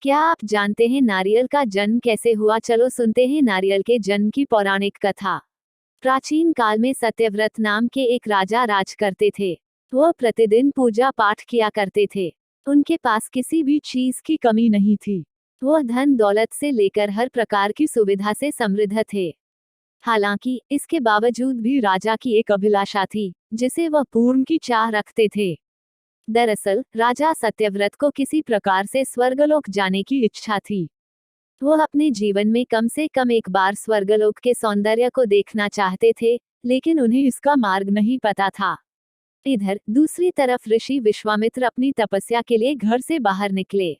क्या आप जानते हैं नारियल का जन्म कैसे हुआ? चलो सुनते हैं नारियल के जन्म की पौराणिक कथा। प्राचीन काल में सत्यव्रत नाम के एक राजा राज करते थे। वह प्रतिदिन पूजा पाठ किया करते थे। उनके पास किसी भी चीज की कमी नहीं थी। वह धन दौलत से लेकर हर प्रकार की सुविधा से समृद्ध थे। हालांकि इसके बावजूद भी राजा की एक अभिलाषा थी, जिसे वह पूर्ण की चाह रखते थे। दरअसल राजा सत्यव्रत को किसी प्रकार से स्वर्गलोक जाने की इच्छा थी। वह अपने जीवन में कम से कम एक बार स्वर्गलोक के सौंदर्य को देखना चाहते थे, लेकिन उन्हें इसका मार्ग नहीं पता था। इधर दूसरी तरफ ऋषि विश्वामित्र अपनी तपस्या के लिए घर से बाहर निकले।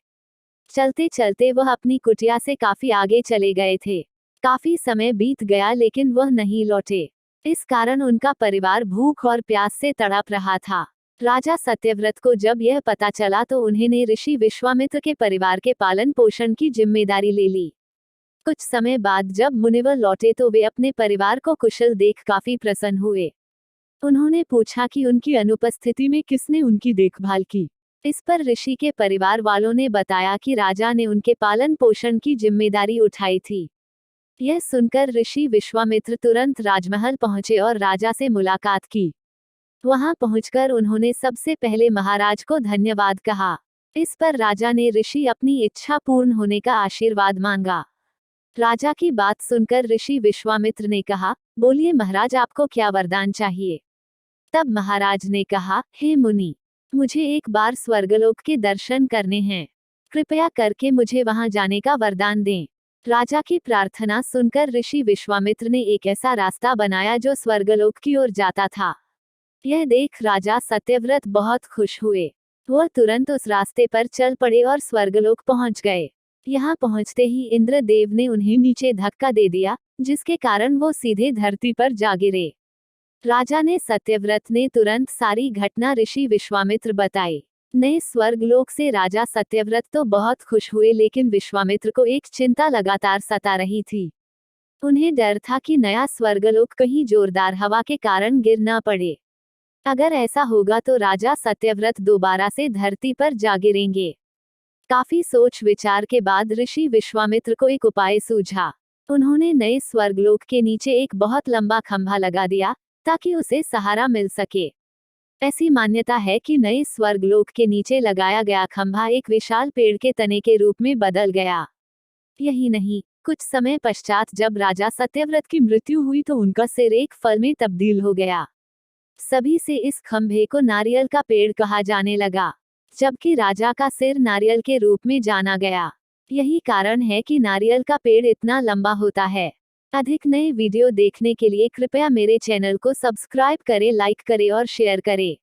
चलते चलते वह अपनी कुटिया से काफी आगे चले गए थे। काफी समय बीत गया लेकिन वह नहीं लौटे। इस कारण उनका परिवार भूख और प्यास से तड़प रहा था। राजा सत्यव्रत को जब यह पता चला तो उन्होंने ऋषि विश्वामित्र के परिवार के पालन पोषण की जिम्मेदारी ले ली। कुछ समय बाद जब मुनिवर लौटे तो वे अपने परिवार को कुशल देख काफी प्रसन्न हुए। उन्होंने पूछा कि उनकी अनुपस्थिति में किसने उनकी देखभाल की। इस पर ऋषि के परिवार वालों ने बताया कि राजा ने उनके पालन पोषण की जिम्मेदारी उठाई थी। यह सुनकर ऋषि विश्वामित्र तुरंत राजमहल पहुंचे और राजा से मुलाकात की। वहां पहुंचकर उन्होंने सबसे पहले महाराज को धन्यवाद कहा। इस पर राजा ने ऋषि अपनी इच्छा पूर्ण होने का आशीर्वाद मांगा। राजा की बात सुनकर ऋषि विश्वामित्र ने कहा, बोलिए महाराज, आपको क्या वरदान चाहिए? तब महाराज ने कहा, हे मुनि, मुझे एक बार स्वर्गलोक के दर्शन करने हैं। कृपया करके मुझे वहां जाने का वरदान दें। राजा की प्रार्थना सुनकर ऋषि विश्वामित्र ने एक ऐसा रास्ता बनाया जो स्वर्गलोक की ओर जाता था। यह देख राजा सत्यव्रत बहुत खुश हुए। वह तुरंत उस रास्ते पर चल पड़े और स्वर्गलोक पहुंच गए। यहाँ पहुंचते ही इंद्रदेव ने उन्हें नीचे धक्का दे दिया, जिसके कारण वो सीधे धरती पर जा गिरे। राजा ने सत्यव्रत ने तुरंत सारी घटना ऋषि विश्वामित्र बताई। नए स्वर्गलोक से राजा सत्यव्रत तो बहुत खुश हुए, लेकिन विश्वामित्र को एक चिंता लगातार सता रही थी। उन्हें डर था कि नया स्वर्गलोक कहीं जोरदार हवा के कारण गिर न पड़े। अगर ऐसा होगा तो राजा सत्यव्रत दोबारा से धरती पर जा गिरेंगे। काफी सोच विचार के बाद ऋषि विश्वामित्र को एक उपाय सूझा। उन्होंने नए स्वर्गलोक के नीचे एक बहुत लंबा खंभा लगा दिया, ताकि उसे सहारा मिल सके। ऐसी मान्यता है कि नए स्वर्गलोक के नीचे लगाया गया खंभा एक विशाल पेड़ के तने के रूप में बदल गया। यही नहीं, कुछ समय पश्चात जब राजा सत्यव्रत की मृत्यु हुई तो उनका सिर एक फल में तब्दील हो गया। सभी से इस खंभे को नारियल का पेड़ कहा जाने लगा, जबकि राजा का सिर नारियल के रूप में जाना गया। यही कारण है कि नारियल का पेड़ इतना लंबा होता है। अधिक नए वीडियो देखने के लिए कृपया मेरे चैनल को सब्सक्राइब करें, लाइक करें और शेयर करें।